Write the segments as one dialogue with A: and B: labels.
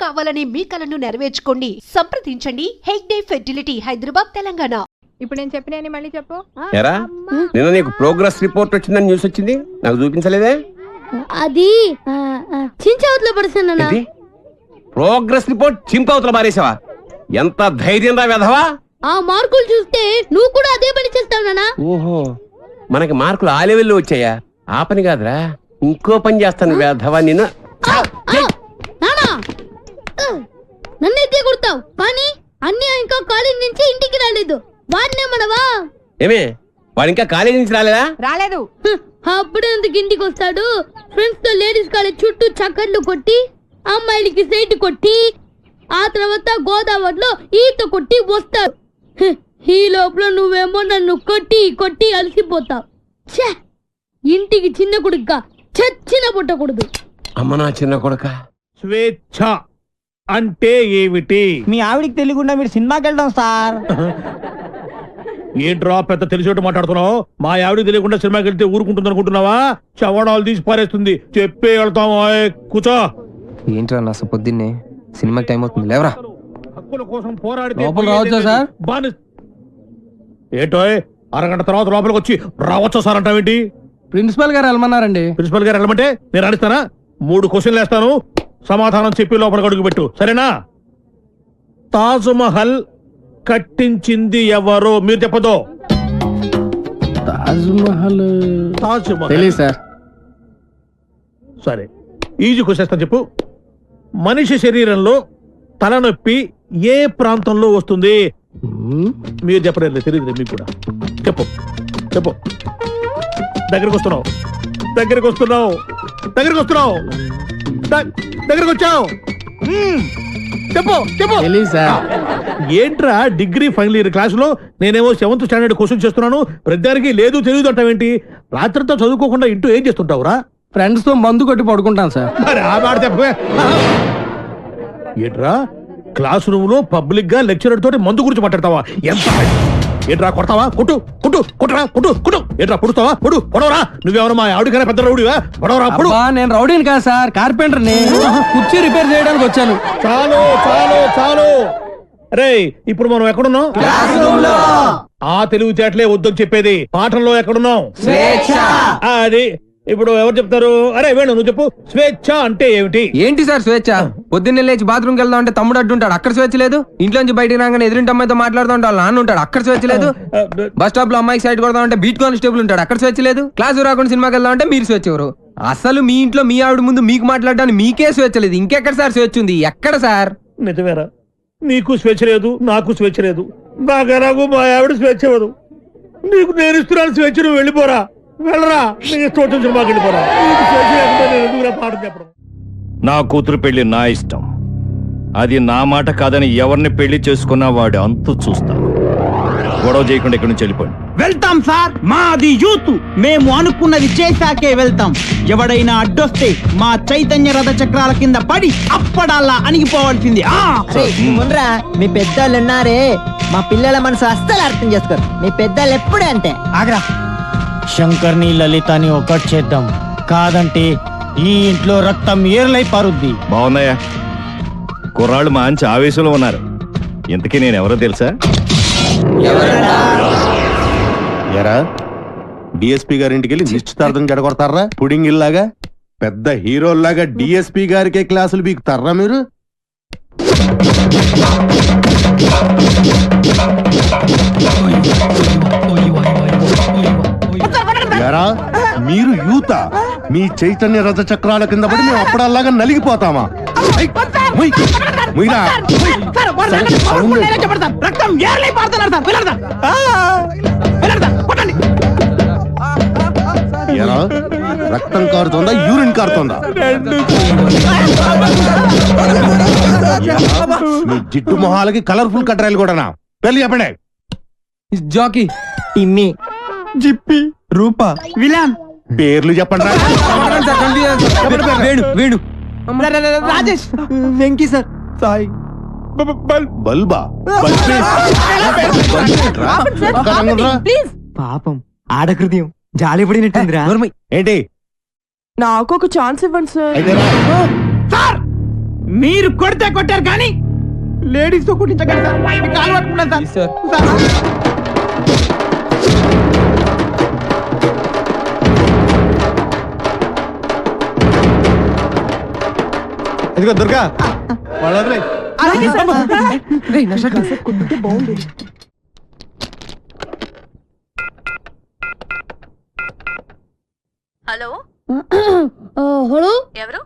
A: కావాలనే మీ కలను నెరవేర్చుకోండి. సంప్రదించండి హెగ్డే ఫెర్టిలిటీ, హైదరాబాద్, తెలంగాణ.
B: ఇప్పుడు నేను చెప్పిన మళ్ళీ చెప్పు.
C: ఎరా నిన్న నీకు ప్రోగ్రెస్ రిపోర్ట్ వచ్చిందని న్యూస్ వచ్చింది, నాకు చూపించలేదే?
D: అది చించవతలో పడుతున్నా.
C: ప్రోగ్రెస్ రిపోర్ట్ చింపవతల మారేసావా? ఎంత ధైర్యం రా వెధవా!
D: ఆ మార్కులు చూస్తే నువ్వు కూడా అదే పని చేస్తావు నానా.
C: ఓహో, మనకి మార్కులు ఆ లెవెల్లో వచ్చాయా? ఆ పని కాదురా, ఇంకో పని చేస్తాను వెధవా నిన్ను.
D: నానా నన్నైతే కొడతావు కానీ అన్నీ ఇంకా కాలేజ్ నుంచి ఇంటికి రాలేదు. వాడినే మనవా?
C: ఏమే వాడు ఇంకా కాలేజీ నుంచి రాలేదా?
B: రాలేదు.
D: అప్పుడే ఎందుకు ఇంటికి వస్తాడు? ఫ్రెండ్స్ తో లేడీస్ కాలేజ్ చుట్టూ చక్కర్లు కొట్టి, అమ్మాయిలకి సైట్ కొట్టి, ఆ తర్వాత గోదావరిలో ఈత కొట్టి వస్తాడు. ఈ లోపల నువ్వేమో నన్ను కొట్టి కొట్టి అలసిపోతావు. ఇంటికి చిన్న కొడుగ్గా చచ్చిన పుట్టకూడదు.
C: అమ్మ నా చిన్న కొడుక.
E: స్వేచ్ఛ అంటే ఏమిటి?
F: మీ ఆవిడికి తెలియకుండా మీరు సినిమాకి వెళ్దాం సార్.
E: ఏంట్రా పెద్ద తెలిసేట్టు మాట్లాడుతున్నావు? మా ఆవిడికి తెలియకుండా సినిమాకి వెళ్తే ఊరుకుంటుంది అనుకుంటున్నావా? చవడాలు తీసి పారేస్తుంది. చెప్పే వెళ్తాము. కూర్చో.
G: ఏంట్రా నా పొద్దున్నే సినిమాకి టైం అవుతుంది, లేవరా.
E: హక్కుల కోసం పోరాడితే
F: లోపల రావచ్చా సార్?
E: ఏంటో అరగంట తర్వాత లోపలికి వచ్చి రావచ్చా సార్ అంటావేంటి?
F: ప్రిన్సిపల్ గారు వెళ్ళమన్నారండి.
E: ప్రిన్సిపల్ గారు వెళ్ళమంటే నేను అడిస్తానా? 3 క్వశ్చన్లు వేస్తాను, సమాధానం చెప్పి లోపలికి అడుగు పెట్టు, సరేనా? తాజ్ మహల్ కట్టించింది ఎవరు? మీరు చెప్పదో.
F: తాజ్ మహల్
E: తెలీదు సార్. సరే, ఈజీ క్వశ్చన్ చెప్పు. మనిషి శరీరంలో తలనొప్పి ఏ ప్రాంతంలో వస్తుంది? మీరు చెప్పలేదు, తెలియదు మీకు కూడా. చెప్పు చెప్పు. దగ్గరకు వస్తున్నావు, దగ్గరకు వస్తున్నావు, దగ్గరకు వస్తున్నావు, దగ్గరకు వచ్చావు. చెప్పు చెప్పు. ఏంట్రా డిగ్రీ ఫైనల్ ఇయర్ క్లాసులో నేనేమో 7th స్టాండర్డ్ క్వశ్చన్ చేస్తున్నాను, ప్రతిదానికి లేదు తెలియదు అంటావేంటి? రాత్రితో చదువుకోకుండా ఇంటూ ఏం చేస్తుంటావురా?
F: ఫ్రెండ్స్ తో మందు కొట్టి పడుకుంటాను సార్.
E: మరి ఆ మాట చెప్పే. ఏంట్రా క్లాస్ రూమ్ లో పబ్లిక్ గా లెక్చరర్ తోటి మందు గురించి మాట్లాడతావా? ఎంత ఏంట్రా కొడతావా? కొట్టు కొట్టు కొట్టరా కొట్టు కొట్టు. ఏంట్రా పొడుస్తావా? పొడు పొడవరా. నువ్వేమన్నా మా ఆవిడకైనా పెద్ద రౌడీవా? పొడవరా పొడు.
F: నేను రౌడీని కాదు సార్, కార్పెంటర్ ని. కుర్చీ రిపేర్ చేయడానికి వచ్చాను.
E: చాలు చాలు చాలు. రే ఇప్పుడు మనం ఎక్కడున్నాం? ఆ తెలివితేటలే వద్దని చెప్పేది. పాఠంలో ఎక్కడున్నాం? అది ఇప్పుడు ఎవరు చెప్తారు? అరే వేణు నువ్వు చెప్పు. స్వేచ్ఛ అంటే ఏమిటి?
G: ఏంటి సార్ స్వేచ్ఛ? పొద్దున్నే లేచి బాత్రూమ్కి వెళ్దాం అంటే తమ్ముడు అడ్డుంటాడు, అక్కడ స్వేచ్ఛ లేదు. ఇంట్లోంచి బయటికి రాగానే ఎదురింటి అమ్మాయితో మాట్లాడుతూ ఉంటాడు, నాన్న ఉంటాడు, అక్కడ స్వేచ్ఛ లేదు. బస్ స్టాప్ లో అమ్మాయికి సైడ్ కొడదాం అంటే బీట్ కానిస్టేబుల్ ఉంటాడు, అక్కడ స్వేచ్ఛ లేదు. క్లాసు రాకుండా సినిమాకి వెళ్దాం అంటే మీరు స్వేచ్ఛ ఎవరు? అసలు మీ ఇంట్లో మీ ఆవిడ ముందు మీకు మాట్లాడడానికి మీకే స్వేచ్ఛ లేదు, ఇంకెక్కడ సార్ స్వేచ్ఛ ఉంది? ఎక్కడ సార్?
E: నిజమేరా, నీకు స్వేచ్ఛ లేదు, నాకు స్వేచ్ఛ లేదు. నాకు మా ఆవిడ స్వేచ్ఛ ఇవ్వదు. నీకు నేను ఇస్తున్నాను స్వేచ్ఛ, నువ్వు వెళ్ళిపోరా. వెళ్ళరా, నీకు ఇష్టం వచ్చిన సినిమాకి వెళ్ళిపోరా. నీకు స్వేచ్ఛ లేకపోతే నేను ఎందుకురా పాఠం చెప్పడం?
H: నా కూతురు పెళ్లి నా ఇష్టం, అది నా మాట కాదని ఎవరిని పెళ్లి చేసుకున్నా వాడు అంతు చూస్తాను. గొడవ చేయకుండా ఇక్కడి నుంచి వెళ్ళిపోండి.
F: వెళ్తాం సార్, మాది యూత్, మేము అనుకున్నది చేశాకే వెళ్తాం. ఎవడైనా అడ్డొస్తే మా చైతన్య రథ చక్రాల కింద పడి అప్పడాలా అణిగిపోవాల్సింది.
I: మీ పెద్దోళ్ళు ఉన్నారే, మా పిల్లల మనసు అస్సలు అర్థం చేసుకోరు. మీ పెద్దోళ్ళు ఎప్పుడే అంతే.
F: ఆగ్రా, శంకర్ని లలితని ఒకటి చేద్దాం, కాదంటే ఈ ఇంట్లో రక్తం ఏర్లై పారుద్ది.
H: బాగున్నాయా? కుర్రాళ్ళు మంచి ఆవేశంలో ఉన్నారు. ఇంతకీ నేను ఎవరో తెలుసా?
J: ఎరా డిఎస్పీ గారింటికి వెళ్ళి నిశ్చితార్థం జడగొడతారా? పుడింగ్ ఇల్లాగా పెద్ద హీరోల్లాగా డిఎస్పీ గారికే క్లాసులు బీకుతారా మీరు? ఎరా మీరు యూత, మీ చైతన్య రథ చక్రాల కింద పడి మేము అప్పుడల్లాగా నలిగిపోతామా? ఎరా రక్తం కారుతోందా, యూరిన్ కారుతోందా? మీ జిడ్డు మొహాలకి కలర్ఫుల్ కట్రాయలు కూడానా? పెళ్లి చెప్పండి.
G: జాకీ,
F: టిమ్మి, జిప్పి, రూపా, విలాన్.
J: పేర్లు చెప్పండి.
G: వేణు, వేణు,
F: రాజేష్, వెంకీ సార్, సాయి,
J: బల్బా?
F: పాపం ఆడకృత్యం జాలి పడినట్టుందిరా.
J: ఏంటి?
B: నాకు ఒక ఛాన్స్ ఇవ్వండి సార్.
J: అయితే
F: మీరు కొడితే కొట్టారు కానీ లేడీస్ తో కొట్టించగలరు సార్. మీ కాలు పట్టుకున్నాను సార్.
J: ఇదిగో దుర్గా వాళ్ళ వదిలేయ్.
K: హలో
D: హలో
K: ఎవరు?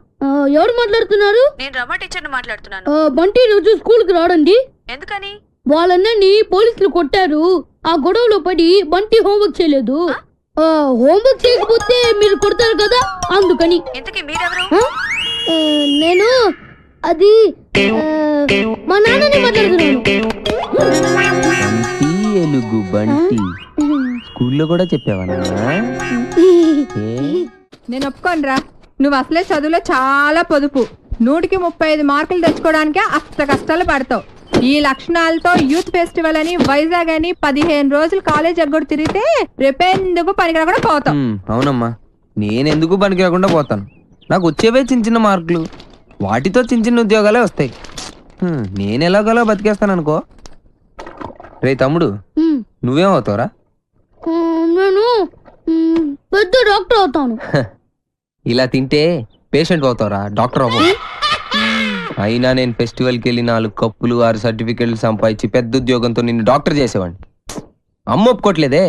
D: ఎవరు మాట్లాడుతున్నారు?
K: నేను రమ టీచర్ని మాట్లాడుతున్నాను.
D: బంటి రోజు స్కూల్ కి రాడండి.
K: ఎందుకని?
D: వాళ్ళన్నీ పోలీసులు కొట్టారు. ఆ గొడవలో పడి బంటి హోంవర్క్ చేయలేదు. హోంవర్క్ చేయకపోతే మీరు కొడతారు కదా, అందుకని.
K: ఇంతకీ మీరెవరు?
D: నేను అది మా నాన్నని మాట్లాడుతున్నాను.
G: ఎలుగు బంటి స్కూల్లో కూడా చెప్పావా?
B: నేను ఒప్పుకోనరా. నువ్వు అసలే చదువులో చాలా పొదుపు. 100కి 35 మార్కులు తెచ్చుకోవడానికే అష్ట కష్టాలు పడతావు. ఈ లక్షణాలతో యూత్ ఫెస్టివల్ అని వైజాగ్ అని 15 రోజులు కాలేజ్ ఎగ్గొడు తిరిగితే రేపెందుకు పనికి కూడా పోతావు.
G: అవునమ్మా, నేనెందుకు పనికి రాకుండా పోతాను. నాకు వచ్చేవే చిన్న చిన్న మార్కులు, వాటితో చిన్న చిన్న ఉద్యోగాలే వస్తాయి. నేను ఎలాగోలా బతికేస్తాను అనుకో. రే తమ్ముడు, నువ్వేమవుతావురా?
D: నేను పెద్ద డాక్టర్ అవుతాను.
G: ఇలా తింటే పేషెంట్ అవుతావురా, డాక్టర్ అవ్వవు. అయినా నేను ఫెస్టివల్కి వెళ్ళి 4 కప్పులు 6 సర్టిఫికెట్లు సంపాదించి పెద్ద ఉద్యోగంతో నిన్ను డాక్టర్ చేసేవాడిని. అమ్మ ఒప్పుకోవట్లేదే.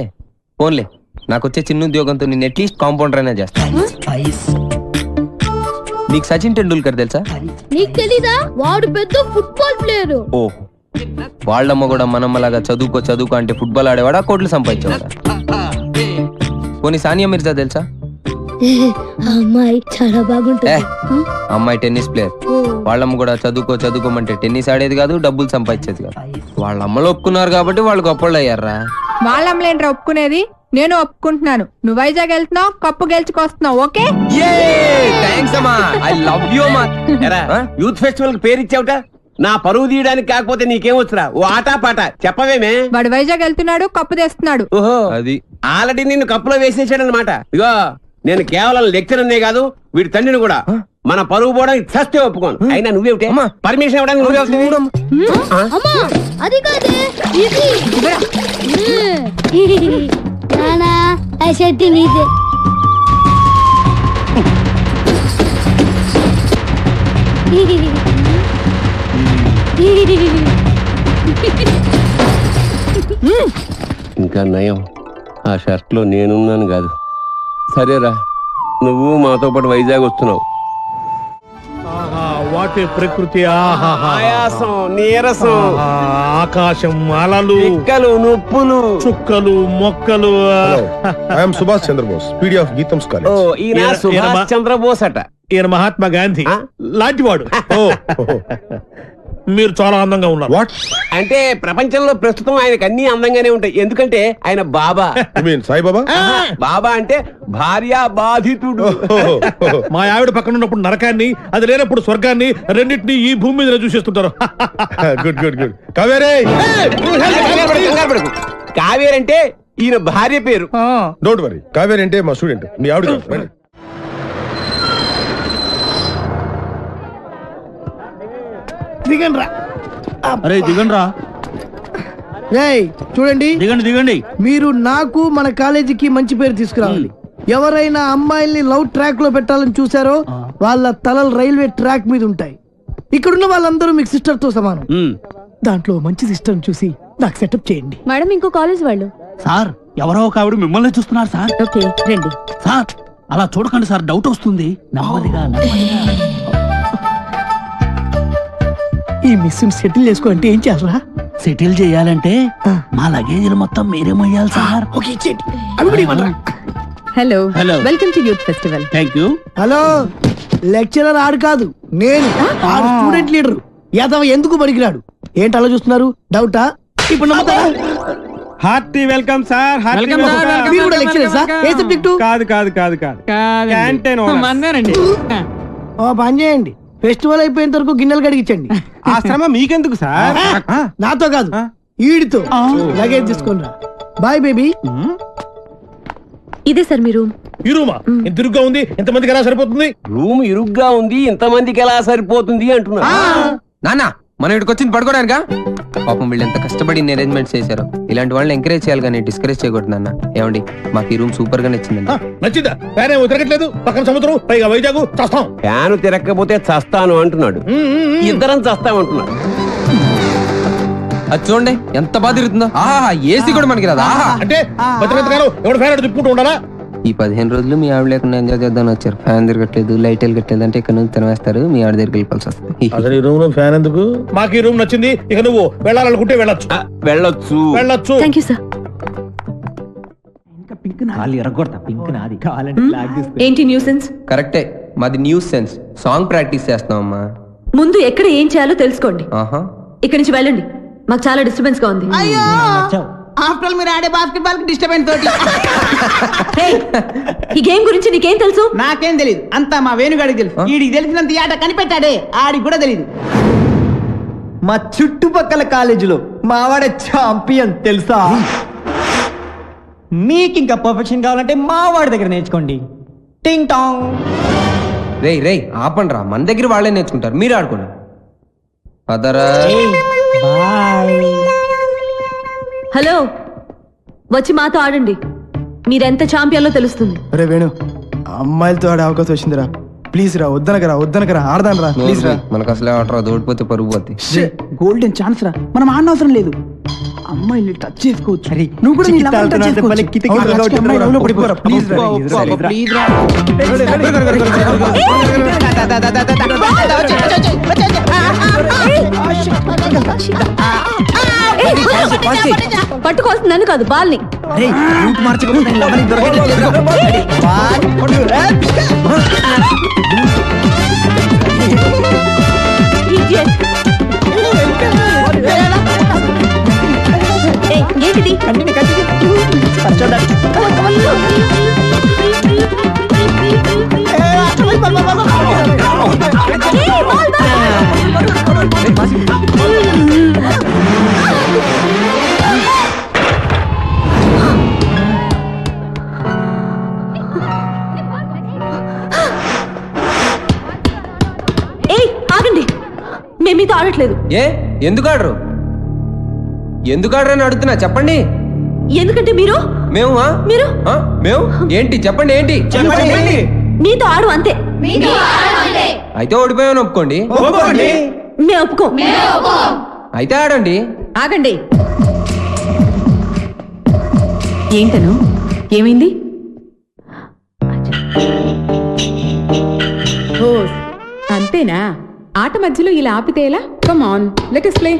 G: ఫోన్లే, నాకు వచ్చే చిన్న ఉద్యోగంతో నిన్ను అట్లీస్ట్ కాంపౌండర్ అయినా చేస్తాను. నీకు సచిన్ టెండూల్కర్ తెలుసా?
D: నీకు తెలీదా? వాడు పెద్ద ఫుట్బాల్ ప్లేయర్.
G: ఓ, వాళ్ళమ్మ కూడా మనమ్మలాగా చదువుకో అంటే ఫుట్బాల్ ఆడేవాడా, కోట్లు సంపాదించేవాడా? పోనీ సానియా మిర్జా తెలుసా?
D: అమ్మాయి చాలా బాగుంటుంది.
G: అమ్మాయి టెన్నిస్ ప్లేయర్. వాళ్ళమ్మ కూడా చదువుకోమంటే టెన్నిస్ ఆడేది కాదు, డబ్బులు సంపాదించేది కాదు. వాళ్ళ అమ్మలు ఒప్పుకున్నారు కాబట్టి వాళ్ళు గొప్పళ్ళు అయ్యారా.
B: వాళ్ళమ్మలేంట్రా ఒప్పుకునేది? నేను ఒప్పుకుంటున్నాను. నువ్వు వైజాగ్ వెళ్తున్నావు, కప్పు గెలుచుకొస్తున్నావు. ఓకే,
C: యూత్ ఫెస్టివల్ పేరు ఇచ్చావుట. నా పరువు తీయడానికి కాకపోతే నీకేమొచ్చురా? ఓ ఆటా పాట చెప్పవేమే.
B: వాడు వైజాగ్ వెళ్తున్నాడు, కప్పు తెస్తున్నాడు.
C: ఓహో,
G: అది
C: ఆల్రెడీ నిన్ను కప్పులో వేసేసాడు అనమాట. ఇగో, నేను కేవలం లెక్చరర్నే కాదు, వీడి తండ్రిని కూడా. మన పరువు పోవడానికి చస్తే ఒప్పుకోను. అయినా నువ్వేమిటే పర్మిషన్ ఇవ్వడానికి
D: అది కాదే నానా ఆ షర్ట్ నీదే.
C: ఇంకా నయం, ఆ షర్ట్ లో నేనున్నాను కాదు. సరేరా, నువ్వు మాతో పాటు వైజాగ్ వస్తున్నావు.
E: వాటి ప్రకృతి,
C: ఆయాసం, నీరసం,
E: ఆకాశం, అలలు,
C: పిక్కలు, నొప్పులు,
E: చుక్కలు, మొక్కలు.
J: I'm Subhash Chandrabose, PD of GITAM's college.
C: ఈయన సుభాష్ చంద్రబోస్ అట.
E: ఈయన మహాత్మా గాంధీ లాంటివాడు. మీరు చాలా అందంగా ఉన్నారు.
J: వాట్
C: అంటే ప్రపంచంలో ప్రస్తుతం ఆయనకు అన్ని అందంగానే ఉంటాయి. ఎందుకంటే ఆయన బాబా.
J: సాయిబాబా?
C: బాబా అంటే భార్య బాధితుడు.
E: మా ఆవిడ పక్కన ఉన్నప్పుడు నరకాన్ని, అది లేనప్పుడు స్వర్గాన్ని, రెండింటినీ ఈ భూమి మీద చూసేస్తుంటారు.
J: Good good good. కావేరే,
C: కావేరి అంటే ఈయన భార్య పేరు.
J: Don't worry. కావేరి అంటే మా స్టూడెంట్, మీ ఆవిడ.
I: దిగండి రా.
F: అరే దిగండి రా.
I: చూడండి,
F: దిగండి.
I: మీరు నాకు మన కాలేజీకి మంచి పేరు తీసుకురావాలి. ఎవరైనా అమ్మాయిల్ని లవ్ ట్రాక్ లో పెట్టాలని చూసారో వాళ్ళ తలలు రైల్వే ట్రాక్ మీద ఉంటాయి. ఇక్కడున్న వాళ్ళందరూ మీకు సిస్టర్ తో సమానం. దాంట్లో మంచి సిస్టర్ చూసి నాకు సెటప్ చేయండి.
B: మేడం, ఇంకో కాలేజ్ వాళ్ళు.
F: సార్, ఎవరో ఒక ఆవిడ మిమ్మల్ని చూస్తున్నారు సార్.
B: ఓకే, రండి.
F: సార్, అలా చూడకండి సార్, డౌట్ వస్తుంది. నెమ్మదిగా.
I: ఈ మిస్ సెటిల్ చేసుకో అంటే ఏం చేయాలరా?
F: సెటిల్ చేయాలంటే మా లగేజీలు మొత్తం మీరే మొయ్యాలి సార్.
I: ఓకే, ఇచ్చేయండి. అవి కూడా ఇవ్వండి.
B: Hello,
F: hello.
B: Welcome to youth festival.
F: Thank you.
I: Hello, lecturer ఆడు కాదు, నేను ఆడు స్టూడెంట్ లీడర్. యాదవ ఎందుకు పనికిరాడు? ఏంటి అలా చూస్తున్నారు? డౌటా? ఇప్పుడు నమ్ముతారా?
F: Hearty welcome sir.
I: మీరు కూడా లెక్చరర్ సార్? ఏ సబ్జెక్టు?
F: కాదు. క్యాంటీన్
I: ఓ పని చేయండి, ఫెస్టివల్ అయిపోయేంత వరకు గిన్నెలు కడిగించండి.
F: ఆ శ్రమ మీకెందుకు సార్?
I: నాతో కాదు, ఈడితో. లగేజ్ తీసుకుని రా. Bye baby.
L: ఇదే సార్ మీ రూమ్.
E: ఈ రూమా ఎంత ఇరుగ్గా ఉంది, ఎంతమందికి ఎలా సరిపోతుంది?
C: రూమ్ ఇరుగ్గా ఉంది, ఇంతమందికి ఎలా సరిపోతుంది అంటున్నా.
G: నాన్న మనం ఇక్కడికి వచ్చింది పడుకోవడానికా? పాపం వీళ్ళు ఎంత కష్టపడి అరేంజ్మెంట్స్ చేశారు. ఇలాంటి వాళ్ళని ఎంకరేజ్ చేయాలి కానీ డిస్కరేజ్ చేయకూడదు నాన్న. ఏమండి మాకు ఈ రూమ్ సూపర్ గా నచ్చిందండి.
E: నచ్చిందా? ఫ్యాన్ ఏమో తిరగట్లేదు, పక్కన సముద్రం, పైగా వైజాగ్, చస్తాం.
C: ఫ్యాన్ తిరగకపోతే చస్తాను అంటున్నాడు, ఇద్దరం చస్తామంటున్నాడు.
G: అది చూడండి ఎంత బాగా తిరుగుతుందో. ఆహా ఏసీ కూడా మనకి రాదా?
E: అంటే ఎవడు ఫ్యాన్ తిప్పుకుంటూ ఉండాలా?
G: ఈ 15 రోజులు మీ ఆవిడ లేకుండా ఎంజాయ్ చేద్దామని వచ్చారు. ఫ్యాన్ తిరగట్లేదు, లైట్ వెళ్ళట్లేదు అంటే ఇక్కడ నుంచి తినవేస్తారు, మీ ఆవిడ దగ్గరికి వెళ్ళిపోవాల్సి వస్తుంది.
E: అసలు ఈ రూమ్ లో ఫ్యాన్ ఎందుకు? మాకు ఈ రూమ్ నచ్చింది, ఇక నువ్వు వెళ్ళాలనుకుంటే వెళ్ళొచ్చు.
C: వెళ్ళొచ్చు
E: వెళ్ళొచ్చు.
L: Thank you sir. ఏంటి న్యూసెన్స్?
G: కరెక్టే, మాది న్యూస్ సెన్స్. సాంగ్ ప్రాక్టీస్ చేస్తున్నామమ్మా.
L: ముందు ఎక్కడ ఏం చేయాలో తెలుసుకోండి.
G: ఆహా
L: ఇక్కడి నుంచి వెళ్ళండి, మాకు చాలా డిస్టర్బెన్స్ గా ఉంది.
F: అయ్యో ఆఫ్టర్ మీరు ఆడే బాస్కెట్బాల్ కి డిస్టర్బెన్స్ తోటి.
L: ఈ గేమ్ గురించి నీకేం తెలుసు?
F: నాకేం తెలియదు, అంతా మా వేణుగాడికి తెలుసు. వీడికి తెలిసినంత ఈ ఆట కనిపెట్టాడే, ఆడికి కూడా తెలియదు.
M: మా చుట్టుపక్కల కాలేజీలో మావాడే ఛాంపియన్ తెలుసా? మీకు ఇంకా పర్ఫెక్షన్ కావాలంటే మావాడి దగ్గర నేర్చుకోండి. టింగ్ టాంగ్.
G: రేయ్ రేయ్ ఆపండి రా, మన దగ్గర వాళ్ళే నేర్చుకుంటారు, మీరు ఆడుకోండి. అదరా
L: హలో, వచ్చి మాతో ఆడండి, మీరెంత ఛాంపియన్లో తెలుస్తుంది.
M: అరే వేణు, అమ్మాయిలతో ఆడే అవకాశం వచ్చిందిరా. ప్లీజ్ రా, వద్దనకరా ఆడదాను రా, ప్లీజ్ రా.
G: మనకు అసలే ఆట రాదు, ఓడిపోతే పరుగు పోతే.
F: గోల్డెన్ ఛాన్స్ రా, మనం ఆడనవసరం లేదు. అమ్మాయిని టచ్ చేసుకోవచ్చు. నువ్వు కూడా నీ లవర్ టచ్ చేసుకోవచ్చు. అమ్మాయి లవ్లో పడిపోరా, ప్లీజ్ రా, ప్లీజ్ రా.
L: పట్టుకోవాల్సింది నన్ను కాదు, బాల్ని. ఏంటిది? ఆగండి, మేము మీతో ఆడట్లేదు.
G: ఏ ఎందుకు ఆడరు? ఎందుకు ఆడరని అడుగుతున్నా, చెప్పండి.
L: ఎందుకంటే మీరు
G: మేము ఏంటి చెప్పండి, ఏంటి
L: మీతో ఆడు అంతే.
G: అయితే ఓడిపోయామని ఒప్పుకోండి.
L: మేము ఒప్పుకో.
G: అయితే ఆడండి.
B: ఆగండి. ఏంటను ఏమైంది? అంతేనా? ఆట మధ్యలో ఇలా ఆపితే ఎలా? Come on, let us play.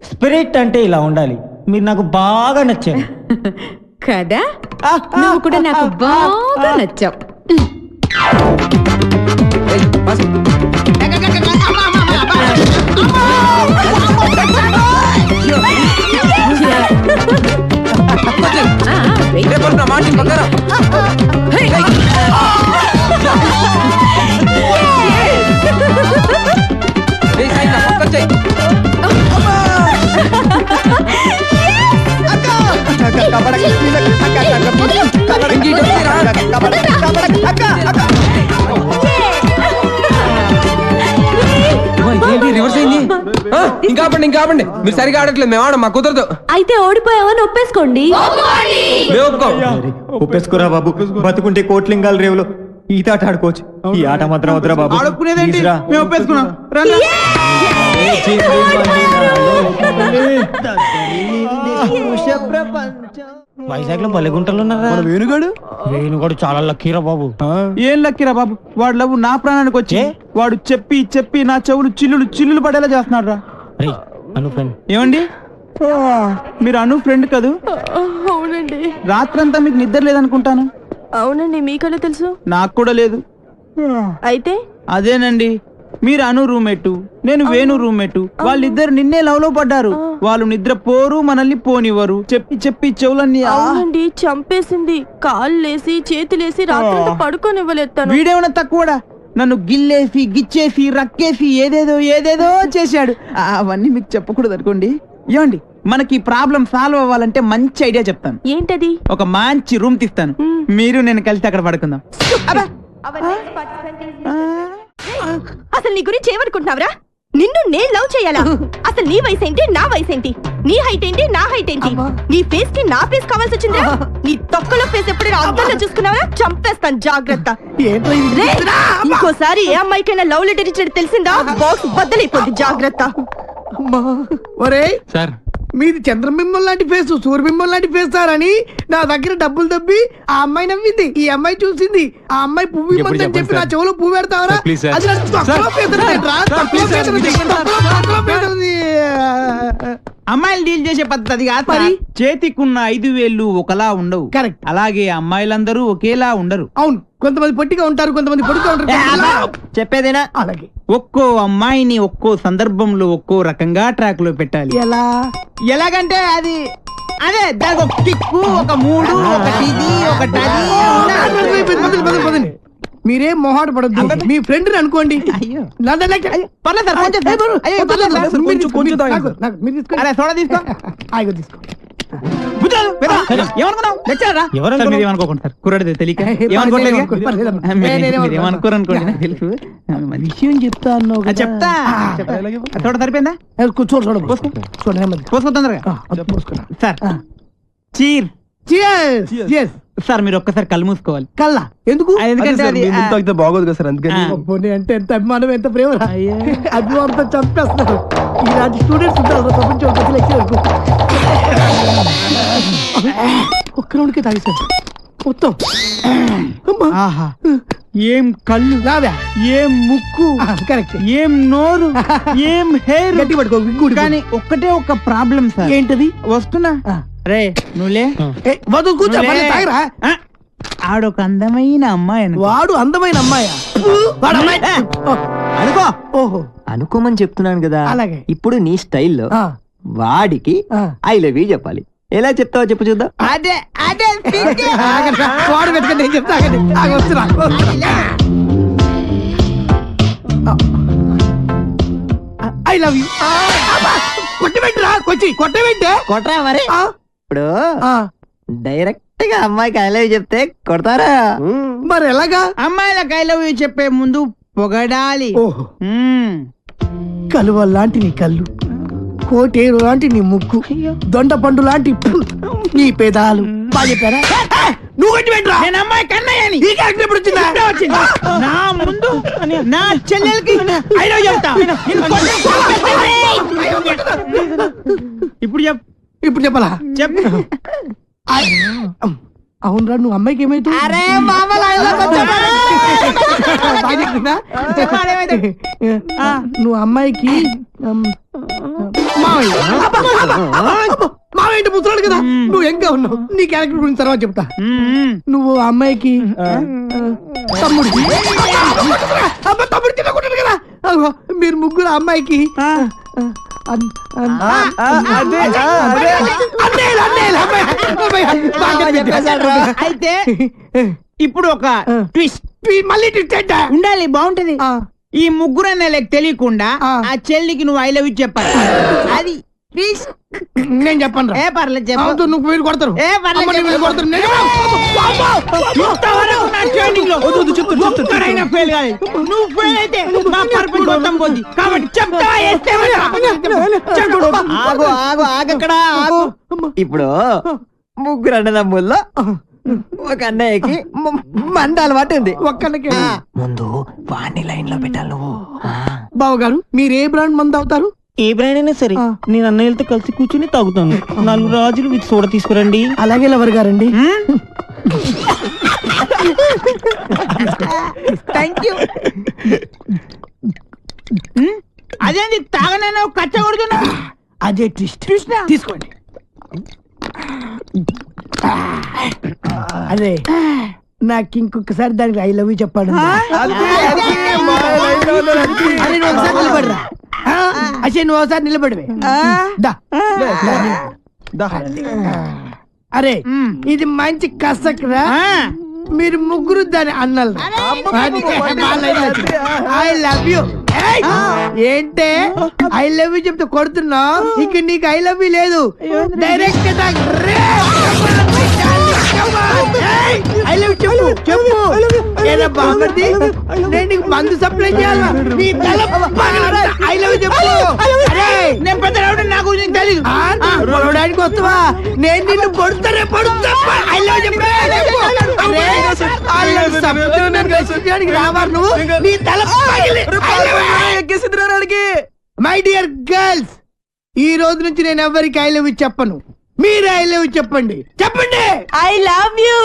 M: Spirit అంటే ఇలా ఉండాలి. మీరు నాకు బాగా నచ్చారు
B: కదా, నువ్వు కూడా నాకు బాగా నచ్చావు.
G: ఇంకా ఆపండి, మీరు సరిగా ఆడట్లేదు, మేము ఆడం, మా కుదరదు.
L: అయితే ఓడిపోయావని ఒప్పేసుకోండి.
M: ఒప్పేసుకోరా బాబు, బతుకుంటే కోట్లింగాల రేవులో ఈత ఆట ఆడుకోవచ్చు. ఈ ఆట మాత్రం వద్దురా బాబు. వైజాగ్ లో బలెగుంటలు ఉన్నారా? వేణుగాడు చాలా లక్కీరా బాబు.
F: ఏం లక్కీరా బాబు, వాడు లవ్ నా ప్రాణానికి వచ్చి వాడు చెప్పి చెప్పి నా చెవులు చిల్లులు పడేలా చేస్తున్నాడు రా. ఏమండి, మీరు అను ఫ్రెండ్ కదూ?
K: అవునండి.
F: రాత్రంతా మీకు నిద్ర లేదనుకుంటాను.
K: అవునండి, మీకలా తెలుసు?
F: నాకు కూడా లేదు.
K: అయితే
F: అదేనండి, మీరు అను రూమ్మేటు, నేను వేణు రూమ్మేటు. వాళ్ళిద్దరు నిన్నే లవ్ లో పడ్డారు. వాళ్ళు నిద్ర పోరు, మనల్ని పోనివ్వరు. చెప్పి చెప్పి చెవులన్నీ
K: అవునండి చంపేసింది. కాళ్ళేసి చేతులేసి రాత్రంతా పడుకోనివ్వలేదు.
F: వీడేమన్నా తక్కువడా? నన్ను గిల్లేసి గిచ్చేసి రక్కేసి ఏదేదో చేశాడు. అవన్నీ మీకు చెప్పకూడదు అనుకోండి. ఏమండి, మనకి ప్రాబ్లం సాల్వ్ అవ్వాలంటే మంచి ఐడియా చెప్తాను.
K: ఏంటది?
F: ఒక మంచి రూమ్ తీస్తాను, మీరు నేను కలిసి అక్కడ పడుకుందాం.
K: అసలు నీ గురించి ఏమనుకుంటున్నావురా? నిన్ను నేను లవ్ చేయాలా? అసలు నీ వయసు ఏంటి, నా వయసు ఏంటి? నీ హైట్ ఏంటి, నా హైట్ ఏంటి? నీ ఫేస్ కి నా ఫేస్ కావాల్సి వచ్చిందా? నీ తొక్కలో ఫేస్ ఎప్పుడైనా అద్దంలో చూసుకున్నావా? చంపేస్తాను, జాగ్రత్త. ఇంకోసారి ఏ అమ్మాయికైనా లవ్ లెటర్ ఇచ్చినట్టు తెలిసిందా బాక్స్ బద్దలైపోద్ది, జాగ్రత్త.
I: ఒరే
G: సార్,
I: మీది చంద్రబింబం లాంటి ఫేస్, సూర్యబింబం లాంటి ఫేస్ సార్ అని నా దగ్గర డబ్బులు దబ్బి ఆ అమ్మాయి నవ్వింది, ఈ అమ్మాయి చూసింది, ఆ అమ్మాయి పువ్వు ఇవ్వమని చెప్పి నా చెవులో పువ్వు పెడతావరా? అది నా తొక్కలో పేదలనేట్రా, తొక్కలో పేదలది, తొక్కలో పేదలది.
F: అమ్మాయిలు డీల్ చేసే పద్ధతి కాదు మరి. చేతికున్న 5 వేళ్ళు ఒకలా ఉండవు.
I: కరెక్ట్.
F: అలాగే అమ్మాయిలందరూ ఒకేలా ఉండరు.
I: అవును, కొంతమంది పొట్టిగా ఉంటారు, కొంతమంది పొడుగా ఉంటారు.
F: చెప్పేదేనా?
I: అలాగే
F: ఒక్కో అమ్మాయిని ఒక్కో సందర్భంలో ఒక్కో రకంగా ట్రాక్ లో పెట్టాలి. ఎలాగంటే అది అదే దానికి ఒక కిక్కు, ఒక మూడు, ఒకటి ఇది, ఒకటి అది.
I: మీరేం మొహాట పడద్దు, మీ ఫ్రెండ్ అనుకోండి.
F: విషయం చెప్తా అన్నావు, చెప్తా. సరిపోయిందా? పోసుకో తొందరగా సార్. చీర్ సార్, మీరు ఒక్కసారి కళ్ళు మూసుకోవాలి.
I: కళ్ళ ఎందుకు?
F: ఎందుకంటే
M: తాగితే బాగోదు కదా సార్, అందుకని.
I: అంటే ఎంత అభిమానం, ఎంత ప్రేమ. అభిమానంతో చంపేస్తున్నారు. ఇలాంటి స్టూడెంట్స్ ఉంటారు ప్రపంచం. ఒక్క రౌండ్కే తాగేశారు మొత్తం.
F: ఏం కళ్ళు, ఏం ముక్కు,
I: కరెక్ట్,
F: ఏం నోరు, ఏం హెయిర్.
I: గట్టి పట్టుకో.
F: కానీ ఒక్కటే ఒక ప్రాబ్లం సార్.
I: ఏంటది?
F: వస్తున్నా రే, నువ్వులే
I: కూర్చో.
F: ఆడొక అందమైన అమ్మాయి.
I: వాడు అందమైన అమ్మాయా?
F: అనుకో.
I: ఓహో,
N: అనుకోమని చెప్తున్నాను కదా.
I: అలాగే.
N: ఇప్పుడు నీ స్టైల్లో వాడికి ఐ లవ్ యూ చెప్పాలి. ఎలా చెప్తావో చెప్పు చూద్దాం.
F: అదే అదే
I: వాడు పెట్టుకుని నేను చెప్తా. I love you. కొట్టబెట్టరా, కొట్టబెట్టే
N: కొట్టరా మరి. ఇప్పుడు డైరెక్ట్ గా అమ్మాయికి ఐ లవ్ యూ చెప్తే కొడతారా?
I: మరి ఎలాగా?
F: అమ్మాయిలకు ఐ లవ్ యూ చెప్పే ముందు పొగడాలి.
I: కలువ లాంటి నీ కళ్ళు, కోటేరు లాంటి నీ ముక్కు, దొండ పండు లాంటి నీ పెదాలు. బాగా చెప్పారా? నువ్వు కొట్టి పెట్టరా.
F: నేను అమ్మాయి కన్నయ్యని.
I: ఈ క్యారెక్టర్ ఎప్పుడు వచ్చిందా?
F: నా ముందు నా చెల్లెలకి ఐ లవ్ చెప్తా. ఇప్పుడు చెప్పాలా? చెప్పు.
I: అవునరా, నువ్వు అమ్మాయికి ఏమైతే నువ్వు అమ్మాయికి మావేంటి ముసలాడు కదా, నువ్వు ఎంగా ఉన్నావు. నీ క్యారెక్టర్ గురించి తర్వాత చెప్తా. నువ్వు అమ్మాయికి తమ్ముడు తినకుంటాడు కదా. మీరు ముగ్గురు అమ్మాయికి
F: అయితే ఇప్పుడు ఒక ట్విస్ట్. మళ్ళీ ట్విస్ట్ ఉండాలి, బాగుంటది. ఈ ముగ్గురు అన్నయ్యలకు తెలియకుండా ఆ చెల్లికి నువ్వు ఐ లవ్ యూ చెప్పాలి. అది
I: నేను చెప్పను.
F: ఏ పర్లేదు చెప్పు.
I: నువ్వు వీళ్ళు కొడతారు.
F: ఏ పర్లేదు కొడతారు. నువ్వు ఫెయిల్ అయితే నా పర్ఫెక్ట్ మొత్తం పోద్ది. కాబట్టి చెప్తా.
N: ఇప్పుడు ముగ్గురు అన్నదమ్ముల్లో ఒక అన్నయ్యకి మంద అలవాటు ఉంది.
I: ఒక్కళ్ళకి
N: ముందు వాణ్ణి లైన్ లో పెట్టాలి నువ్వు.
I: బావగారు, మీరు ఏ బ్రాండ్ మందు అవుతారు?
F: ఏ బ్రాండ్ అయినా సరే నేను అన్నయ్యలతో కలిసి కూర్చుని తాగుతాను. 4 రాజులు వీటి సోడ తీసుకురండి.
I: అలాగే లవర్ గారండి.
F: Thank you. అదేంటి తాగనైనా కచ్చగొడుతున్నా?
I: అదే ట్విస్ట్. తీసుకోండి. అదే నాకు ఇంకొకసారి దానికి ఐ లవ్ యూ చెప్పాడు. నువ్వు ఒకసారి నిలబడివే. అరే ఇది మంచి కసక్రా. మీరు ముగ్గురు దాని అన్నలు. I love you. ఏంటే ఐ లవ్ యూ చెప్తే కొడుతున్నా? ఇక నీకు ఐ లవ్ యూ లేదు, డైరెక్ట్ ఐ లవ్ చెప్పు చెప్పు. ఏదో బాగుంది, నేను నీకు మందు సప్లై చేయాలా? నీ తల ఐ లవ్ చెప్పు. నేను పెద్ద నా గురించి తెలియదు పొడవడానికి వస్తావా? నేను నిన్ను పొడుతానే పొడుతా. ఐ లవ్ చెప్పు. రావాలి నువ్వు, నీ తల మై డియర్ గర్ల్స్, ఈ రోజు నుంచి నేను ఎవరికి ఐ లవ్ యూ చెప్పను. మీరు ఐ లవ్ యూ చెప్పండి. చెప్పండి
K: I love you.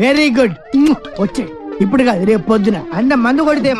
I: Very good. వచ్చే ఇప్పుడు కాదు, రేపు పొద్దున అన్న మందు కొడితే